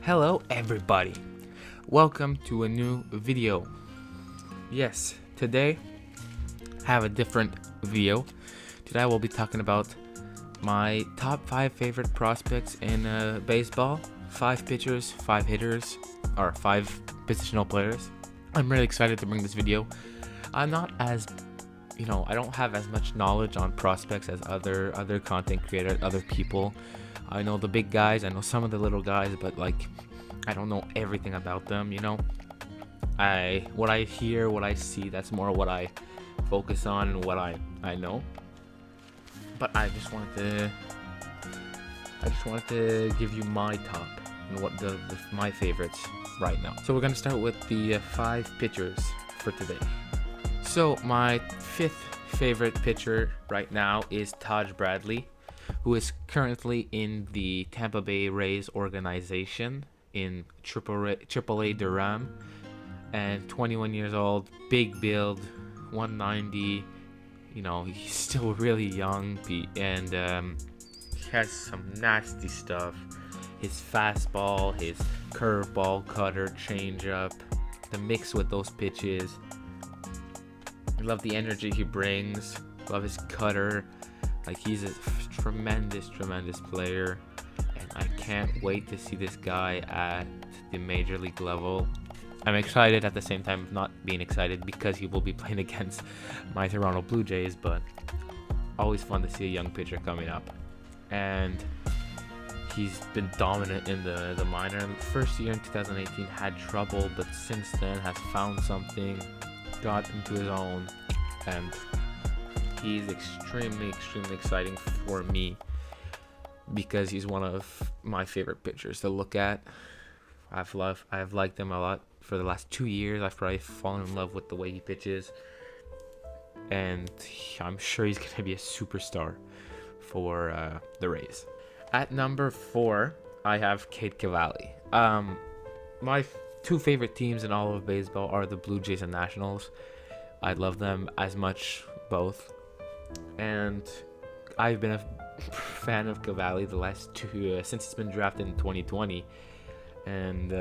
Hello everybody, welcome to a new video. Yes, today I have a different video. Today I will be talking about my top 5 favorite prospects in baseball. 5 pitchers, 5 hitters, or 5 positional players. I'm really excited to bring this video. I'm not as, I don't have as much knowledge on prospects as other content creators, other people. I know the big guys, I know some of the little guys, but I don't know everything about them, what I hear, what I see, that's more what I focus on and what I know. But I just wanted to give you my top and what my favorites right now. So we're gonna start with the 5 pitchers for today. So my 5th favorite pitcher right now is Taj Bradley, who is currently in the Tampa Bay Rays organization in AAA Durham, and 21 years old, big build, 190. He's still really young, and he has some nasty stuff. His fastball, his curveball, cutter, changeup, the mix with those pitches. I love the energy he brings. Love his cutter. He's a tremendous player, and I can't wait to see this guy at the major league level. I'm excited at the same time of not being excited because he will be playing against my Toronto Blue Jays, but always fun to see a young pitcher coming up. And he's been dominant in the minor. First year in 2018 had trouble, but since then has found something, got into his own, and he's extremely exciting for me because he's one of my favorite pitchers to look at. I've liked him a lot for the last 2 years. I've probably fallen in love with the way he pitches, and I'm sure he's gonna be a superstar for the Rays. At number 4, I have Cavalli. My 2 favorite teams in all of baseball are the Blue Jays and Nationals. I love them as much, both. And I've been a fan of Cavalli the last 2 since he's been drafted in 2020, and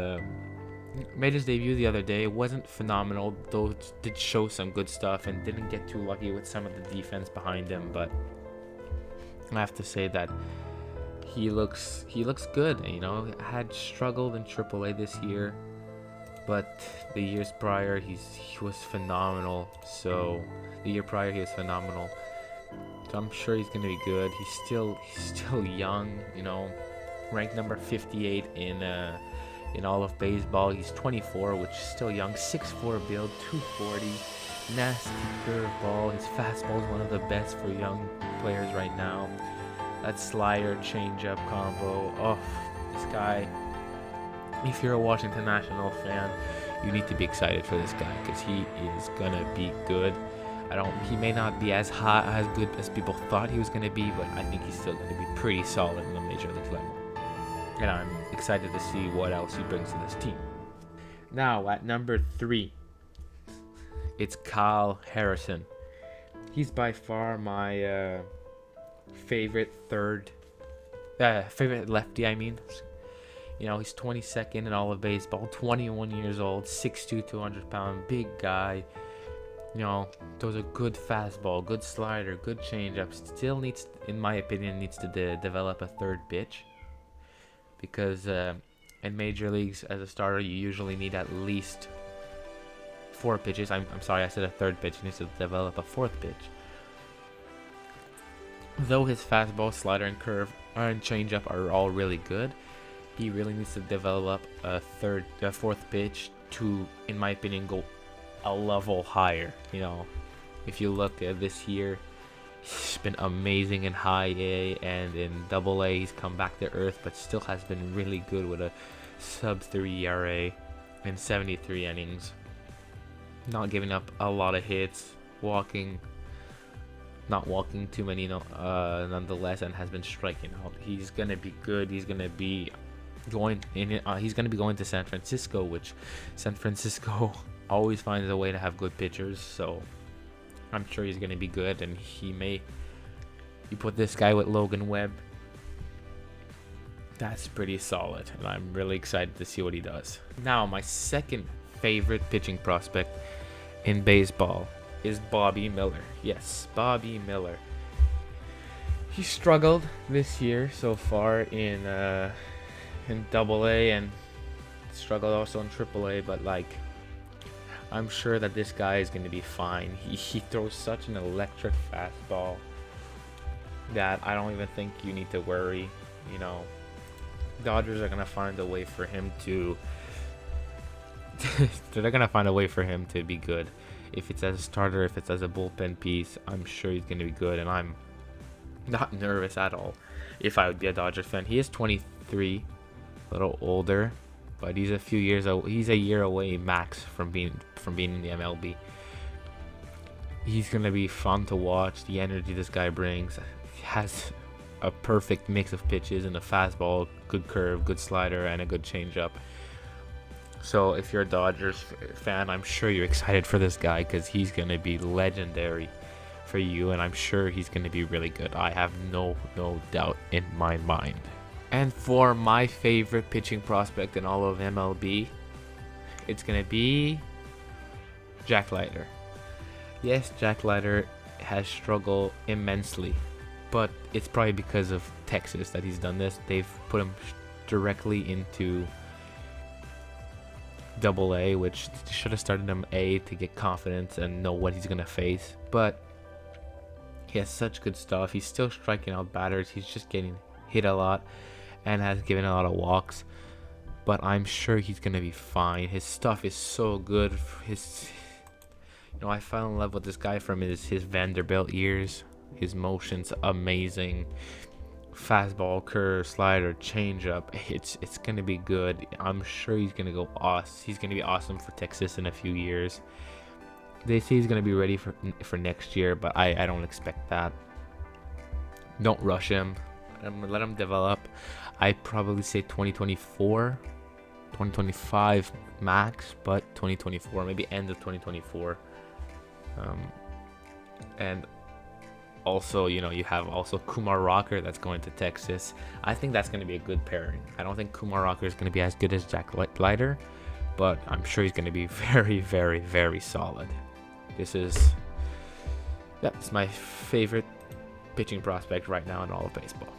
made his debut the other day. It wasn't phenomenal, though it did show some good stuff and didn't get too lucky with some of the defense behind him, but I have to say that he looks good. Had struggled in AAA this year, but the years prior he was phenomenal. So the year prior he was phenomenal. So I'm sure he's gonna be good. He's still young, ranked number 58 in all of baseball. He's 24, which is still young. 6'4" build, 240, nasty curveball. His fastball is one of the best for young players right now. That slider changeup combo. Oh, this guy. If you're a Washington National fan, you need to be excited for this guy because he is gonna be good. He may not be as good as people thought he was gonna be, but I think he's still gonna be pretty solid in the major league level. And I'm excited to see what else he brings to this team. Now at number 3, it's Kyle Harrison. He's by far my favorite lefty. He's 22nd in all of baseball, 21 years old, 6'2", 200-pound, big guy. Throws a good fastball, good slider, good changeup. Still needs, in my opinion, to develop a third pitch, because in major leagues as a starter you usually need at least 4 pitches. I'm sorry, I said a third pitch. He needs to develop a 4th pitch. Though his fastball, slider, and curve and changeup are all really good, he really needs to develop a 4th pitch to, in my opinion, go a level higher. If you look at this year, he's been amazing in high A, and in double A he's come back to earth, but still has been really good with a sub-3 ERA in 73 innings, not giving up a lot of hits, not walking too many nonetheless, and has been striking out. He's gonna be good. He's gonna be going to San Francisco, which San Francisco always finds a way to have good pitchers, so I'm sure he's going to be good. And you put this guy with Logan Webb, That's pretty solid, and I'm really excited to see what he does. Now, my second favorite pitching prospect in baseball is Bobby Miller. Yes, Bobby Miller. He struggled this year so far in Double-A and struggled also in Triple-A, but like, I'm sure that this guy is going to be fine. He throws such an electric fastball that I don't even think you need to worry. You know, Dodgers are going to find a way for him to they're going to find a way for him to be good. If it's as a starter, if it's as a bullpen piece, I'm sure he's going to be good, and I'm not nervous at all if I would be a Dodger fan. He is 23, a little older, but he's a year away max from being in the MLB. He's going to be fun to watch. The energy this guy brings, has a perfect mix of pitches and a fastball, good curve, good slider, and a good changeup. So if you're a Dodgers fan, I'm sure you're excited for this guy because he's going to be legendary for you, and I'm sure he's going to be really good. I have no doubt in my mind. And for my favorite pitching prospect in all of MLB, it's going to be Jack Leiter. Yes, Jack Leiter has struggled immensely, but it's probably because of Texas that he's done this. They've put him directly into Double-A, which should have started him A to get confidence and know what he's going to face. But he has such good stuff. He's still striking out batters. He's just getting hit a lot and has given a lot of walks. But I'm sure he's going to be fine. His stuff is so good. I fell in love with this guy from his Vanderbilt years. His motion's amazing. Fastball, curve, slider, changeup. It's gonna be good. I'm sure he's gonna go awesome. He's gonna be awesome for Texas in a few years. They say he's gonna be ready for next year, but I don't expect that. Don't rush him. Let him develop. I'd probably say 2024, 2025 max, but 2024, maybe end of 2024. And also, you have also Kumar Rocker that's going to Texas. I think that's going to be a good pairing. I don't think Kumar Rocker is going to be as good as Jack Leiter, but I'm sure he's going to be very, very, very solid. It's my favorite pitching prospect right now in all of baseball.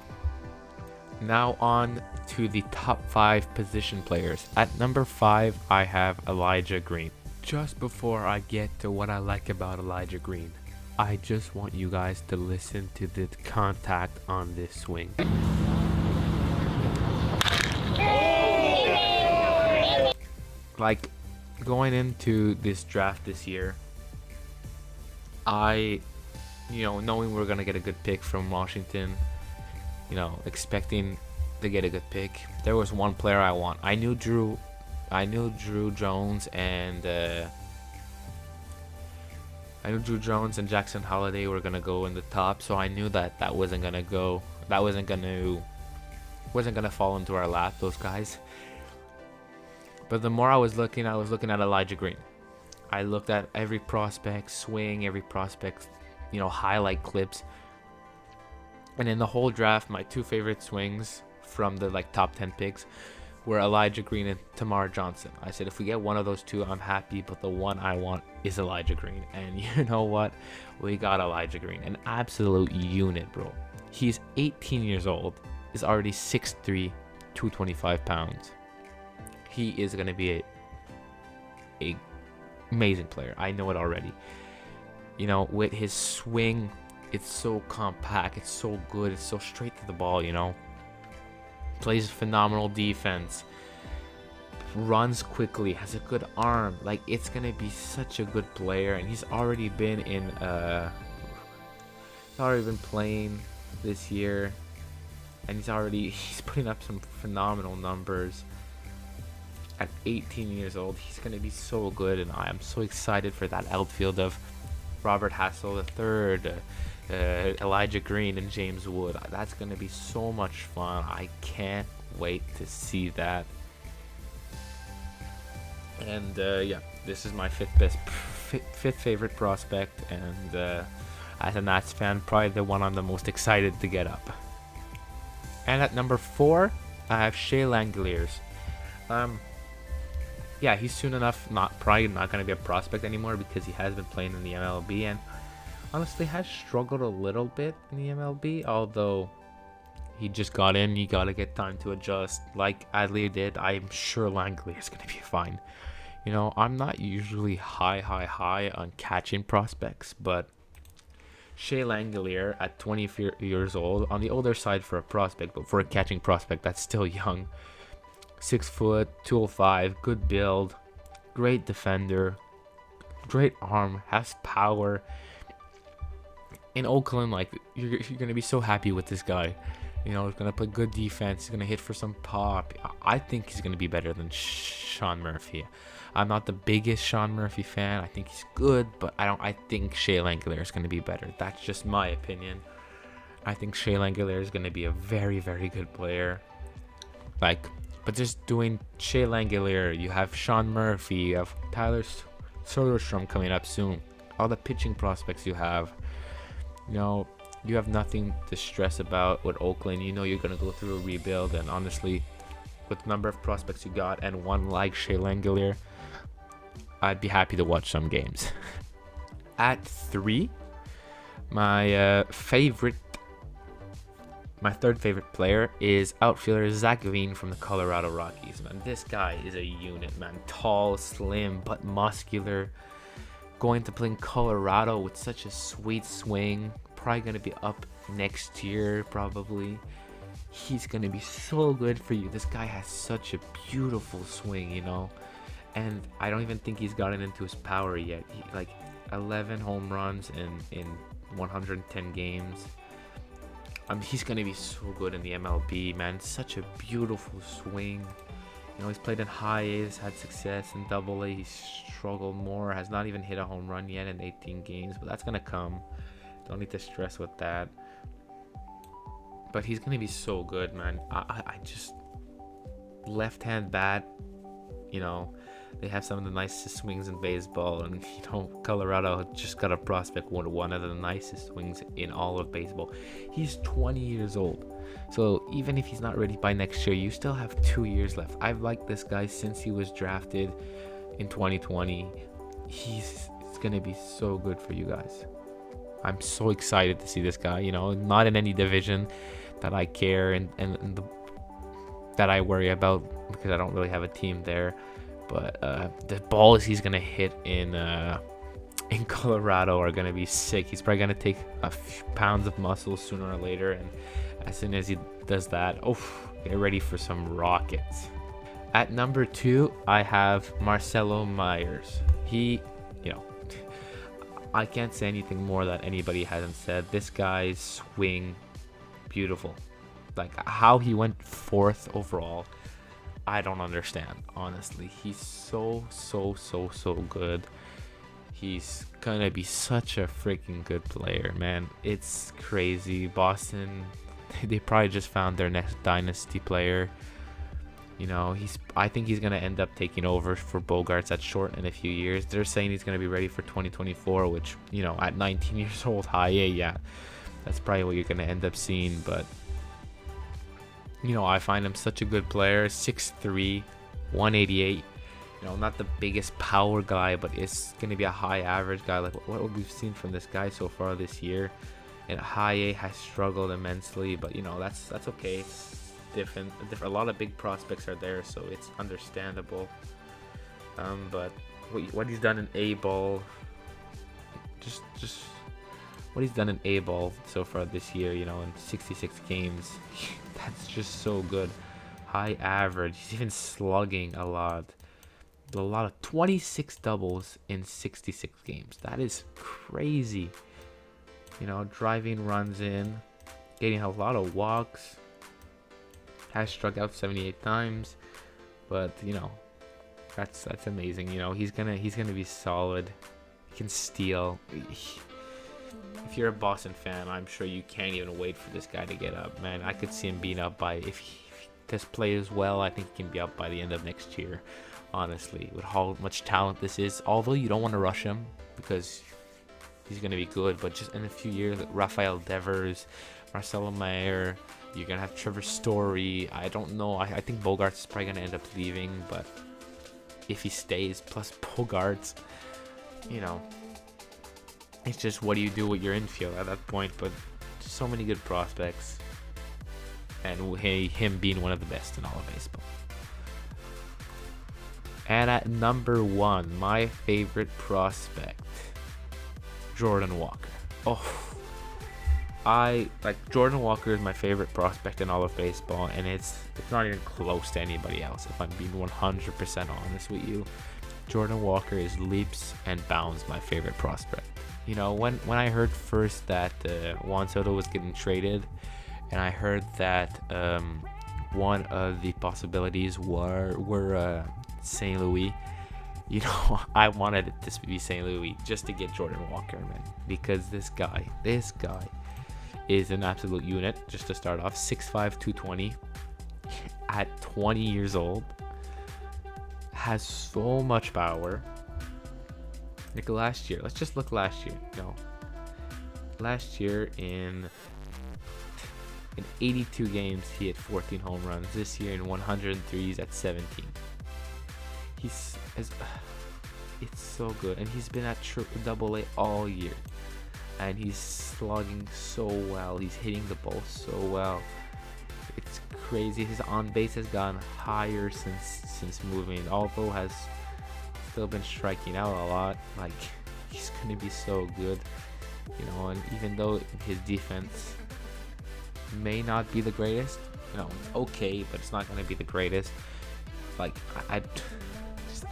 Now on to the top 5 position players. At number 5, I have Elijah Green. Just before I get to what I like about Elijah Green, I just want you guys to listen to the contact on this swing. Like, going into this draft this year, knowing we're going to get a good pick from Washington, expecting to get a good pick, there was one player I want. I knew Drew Jones and Jackson Holliday were gonna go in the top, so I knew that wasn't gonna fall into our lap, those guys. But the more I was looking at Elijah Green. I looked at every prospect swing, every prospect, highlight clips, and in the whole draft, my 2 favorite swings from the top 10 picks were Elijah Green and Tamar Johnson. I said, if we get one of those 2, I'm happy, but the one I want is Elijah Green. And you know what? We got Elijah Green, an absolute unit, bro. He's 18 years old, is already 6'3", 225 pounds. He is going to be a amazing player. I know it already. With his swing, it's so compact, it's so good, it's so straight to the ball, Plays phenomenal defense, runs quickly, has a good arm. Like, it's gonna be such a good player, and he's already been playing this year, and he's putting up some phenomenal numbers. At 18 years old, he's gonna be so good, and I am so excited for that outfield of Robert Hassel III, Elijah Green, and James Wood. That's going to be so much fun. I can't wait to see that. And this is my fifth favorite prospect, and as a Nats fan, probably the one I'm the most excited to get up. And at number 4, I have Shea Langeliers. Um, yeah, he's soon enough probably not going to be a prospect anymore because he has been playing in the MLB and honestly has struggled a little bit in the MLB. Although he just got in, you got to get time to adjust. Like Adley did, I'm sure Langeliers is going to be fine. You know, I'm not usually high on catching prospects, but Shea Langeliers at 20 years old, on the older side for a prospect, but for a catching prospect, that's still young. 6 foot, 205, good build, great defender, great arm, has power. In Oakland, like, you're going to be so happy with this guy. You know, he's going to play good defense. He's going to hit for some pop. I think he's going to be better than Sean Murphy. I'm not the biggest Sean Murphy fan. I think he's good, but I think Shea Langeliers is going to be better. That's just my opinion. I think Shea Langeliers is going to be a very, very good player. Like, but just doing Shea Langeliers, you have Sean Murphy, you have Tyler Soderstrom coming up soon. All the pitching prospects you have. You know, you have nothing to stress about with Oakland. You know you're going to go through a rebuild, and honestly, with the number of prospects you got and one like Shea Langeliers, I'd be happy to watch some games. At 3, my third favorite player is outfielder Zach Veen from the Colorado Rockies. Man, this guy is a unit, man. Tall, slim, but muscular. Going to play in Colorado with such a sweet swing. Probably going to be up next year, probably. He's going to be so good for you. This guy has such a beautiful swing, you know. And I don't even think he's gotten into his power yet. He, like 11 home runs in 110 games. He's going to be so good in the MLB, man. Such a beautiful swing. You know, he's played in high A's, had success in double A. He's struggled more, has not even hit a home run yet in 18 games, but that's going to come. Don't need to stress with that. But he's going to be so good, man. I just... left-hand bat, you know, they have some of the nicest swings in baseball, and you know, Colorado just got a prospect with one of the nicest swings in all of baseball. He's 20 years old, so even if he's not ready by next year, you still have 2 years left. I've liked this guy since he was drafted in 2020. He's gonna be so good for you guys. I'm so excited to see this guy. You know, not in any division that I care and that I worry about, because I don't really have a team there. But the balls he's gonna hit in Colorado are gonna be sick. He's probably gonna take a few pounds of muscle sooner or later, and as soon as he does that, get ready for some rockets. At number 2, I have Marcelo Myers. He, you know, I can't say anything more that anybody hasn't said. This guy's swing, beautiful. Like, how he went 4th overall, I don't understand, honestly. He's so good. He's gonna be such a freaking good player, man. It's crazy. Boston, they probably just found their next dynasty player. You know, I think he's gonna end up taking over for Bogarts at short in a few years. They're saying he's gonna be ready for 2024, which, you know, at 19 years old, high A, yeah, that's probably what you're gonna end up seeing. But you know, I find him such a good player. 6'3", 188. You know, not the biggest power guy, but it's going to be a high average guy. Like what we've seen from this guy so far this year. And high A has struggled immensely, but you know, that's okay. It's different. A lot of big prospects are there, so it's understandable. But what he's done in A ball, just what he's done in A ball so far this year, you know, in 66 games, that's just so good. High average. He's even slugging a lot of 26 doubles in 66 games. That is crazy. You know, driving runs in, getting a lot of walks. Has struck out 78 times, but you know, that's amazing. You know, he's gonna be solid. He can steal. If you're a Boston fan, I'm sure you can't even wait for this guy to get up, man. I could see him being up by, if he just plays well, I think he can be up by the end of next year, honestly, with how much talent this is. Although you don't want to rush him, because he's gonna be good, but just in a few years, like Rafael Devers, Marcelo Myers, you're gonna have Trevor Story. I don't know. I think Bogarts is probably gonna end up leaving, but if he stays, plus Bogarts, you know, it's just what do you do with your infield at that point? But so many good prospects, and him being one of the best in all of baseball. And at number 1, my favorite prospect, Jordan Walker. Oh, Jordan Walker is my favorite prospect in all of baseball, and it's not even close to anybody else. If I'm being 100% honest with you, Jordan Walker is leaps and bounds my favorite prospect. You know, when I heard first that Juan Soto was getting traded, and I heard that one of the possibilities were St. Louis, you know, I wanted it to be St. Louis just to get Jordan Walker, man, because this guy is an absolute unit. Just to start off, 6'5", 220, at 20 years old, has so much power. Like last year, let's just look last year. No, last year in 82 games, he had 14 home runs. This year in 103, he's at 17. It's so good, and he's been at AA all year, and he's slugging so well. He's hitting the ball so well. It's crazy. His on base has gone higher since moving, although has still been striking out a lot. Like, he's gonna be so good, you know. And even though his defense may not be the greatest, you know, it's okay, but it's not gonna be the greatest. Like, I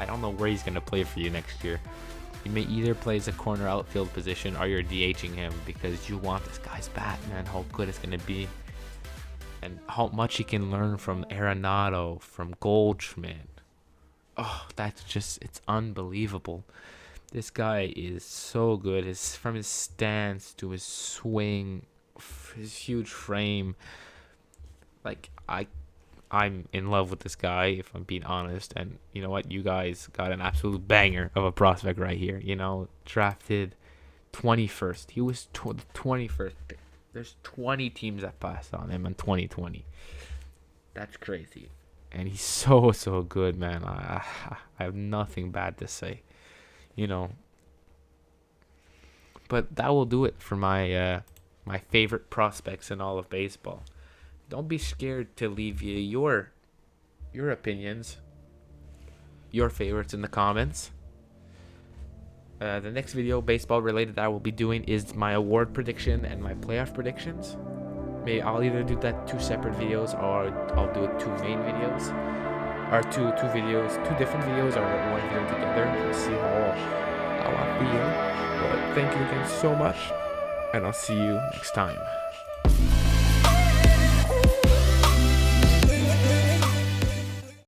don't know where he's gonna play for you next year. You may either play as a corner outfield position, or you're DHing him, because you want this guy's bat, man. How good it's gonna be, and how much he can learn from Arenado, from Goldschmidt. Oh, it's unbelievable. This guy is so good. From his stance to his swing, his huge frame. Like, I'm in love with this guy, if I'm being honest. And you know what? You guys got an absolute banger of a prospect right here. You know, drafted 21st. He was the 21st pick. There's 20 teams that passed on him in 2020. That's crazy. And he's so good, man. I have nothing bad to say, you know. But that will do it for my favorite prospects in all of baseball. Don't be scared to leave your opinions, your favorites in the comments. The next video, baseball related, that I will be doing is my award prediction and my playoff predictions. Maybe I'll either do that 2 separate videos, or I'll do it 2 main videos, or two different videos, or 1 video together. We'll see how I feel. But thank you again so much, and I'll see you next time.